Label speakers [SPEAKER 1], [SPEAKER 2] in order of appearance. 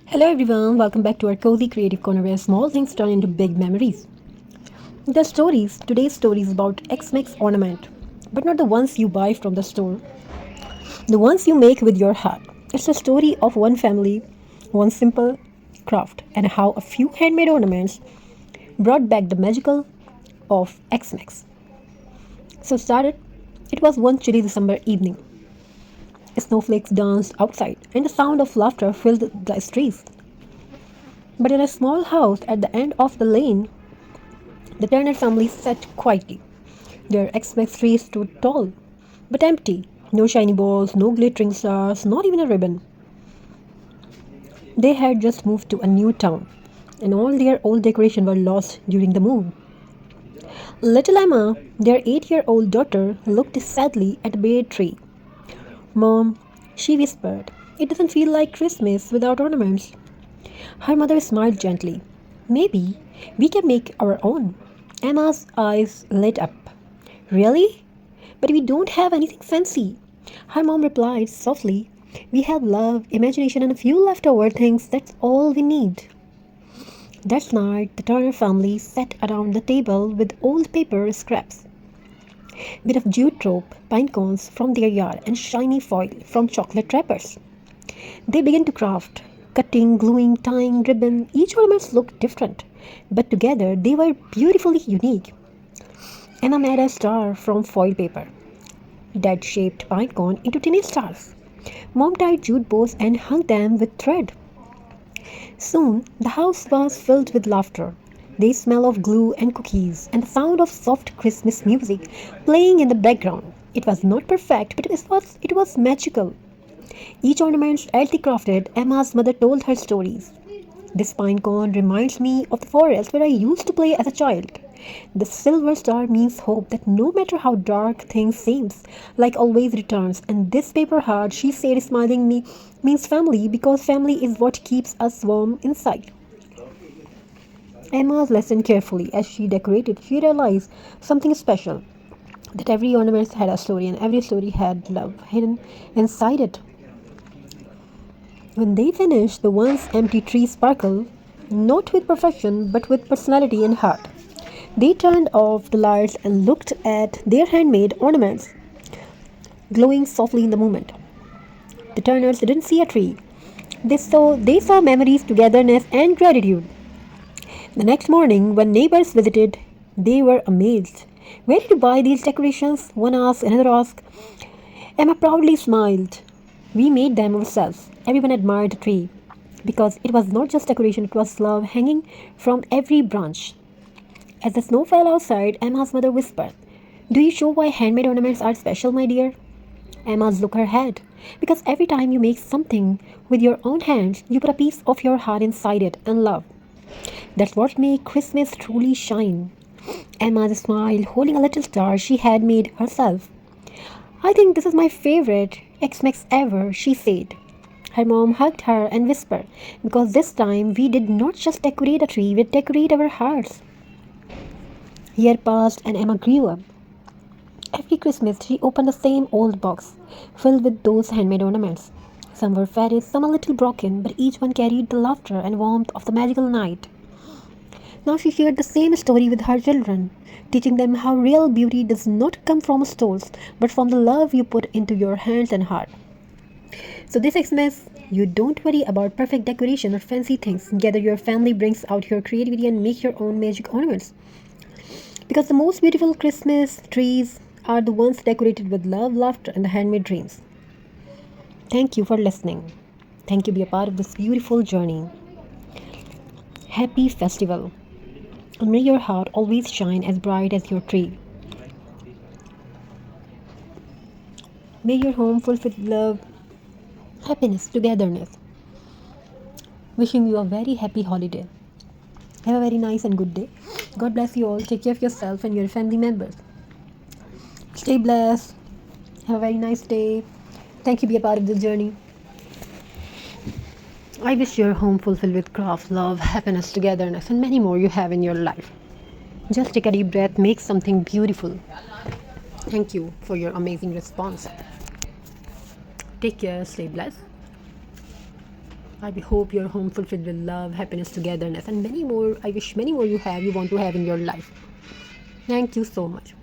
[SPEAKER 1] Hello everyone, welcome back to our cozy creative corner where small things turn into big memories. Today's story is about X-Mix ornament, but not the ones you buy from the store, the ones you make with your heart. It's a story of one family, one simple craft, and how a few handmade ornaments brought back the magical of X-Mix. It was one chilly December evening. Snowflakes danced outside, and the sound of laughter filled the streets. But in a small house at the end of the lane, the Turner family sat quietly. Their Xmas tree stood tall, but empty. No shiny balls, no glittering stars, not even a ribbon. They had just moved to a new town, and all their old decorations were lost during the move. Little Emma, their 8-year-old daughter, looked sadly at the bare tree. Mom, she whispered, it doesn't feel like Christmas without ornaments. Her mother smiled gently. Maybe we can make our own. Emma's eyes lit up. Really? But we don't have anything fancy. Her mom replied softly. We have love, imagination, and a few leftover things. That's all we need. That night, the Turner family sat around the table with old paper scraps, bit of jute rope, pine cones from their yard, and shiny foil from chocolate wrappers. They began to craft, cutting, gluing, tying, ribbon. Each ornament looked different, but together they were beautifully unique. Emma made a star from foil paper. Dad shaped pine cone into tiny stars. Mom tied jute bows and hung them with thread. Soon the house was filled with laughter. The smell of glue and cookies and the sound of soft Christmas music playing in the background. It was not perfect, but it was magical. Each ornament Elsie crafted, Emma's mother told her stories. This pine cone reminds me of the forest where I used to play as a child. The silver star means hope that no matter how dark things seems, like always returns. And this paper heart, she said, smiling me, means family because family is what keeps us warm inside. Emma listened carefully as she decorated. She realized something special that every ornament had a story and every story had love hidden inside it. When they finished, the once empty tree sparkled, not with perfection but with personality and heart. They turned off the lights and looked at their handmade ornaments, glowing softly in the moment. The Turners didn't see a tree. They saw memories, togetherness, and gratitude. The next morning, when neighbors visited, they were amazed. Where did you buy these decorations? One asked, another asked. Emma proudly smiled. We made them ourselves. Everyone admired the tree because it was not just decoration, it was love hanging from every branch. As the snow fell outside, Emma's mother whispered, do you show why handmade ornaments are special, my dear? Emma shook her head. Because every time you make something with your own hands, you put a piece of your heart inside it and love. That's what makes Christmas truly shine. Emma smiled, holding a little star she had made herself. I think this is my favorite X-Mex ever, she said. Her mom hugged her and whispered, because this time we did not just decorate a tree, we decorate our hearts. Year passed and Emma grew up. Every Christmas she opened the same old box, filled with those handmade ornaments. Some were faded, some a little broken, but each one carried the laughter and warmth of the magical night. Now she shared the same story with her children, teaching them how real beauty does not come from stores, but from the love you put into your hands and heart. So this Xmas, you don't worry about perfect decoration or fancy things. Gather your family, brings out your creativity and make your own magic ornaments. Because the most beautiful Christmas trees are the ones decorated with love, laughter, and the handmade dreams. Thank you for listening. Thank you be a part of this beautiful journey. Happy festival. And may your heart always shine as bright as your tree. May your home full with love, happiness, togetherness. Wishing you a very happy holiday. Have a very nice and good day. God bless you all. Take care of yourself and your family members. Stay blessed. Have a very nice day. Thank you be a part of this journey. I wish your home fulfilled with craft, love, happiness, togetherness, and many more you have in your life. Just take a deep breath, make something beautiful. Thank you for your amazing response. Take care, stay blessed. I hope your home fulfilled with love, happiness, togetherness, and many more. I wish many more you want to have in your life. Thank you so much.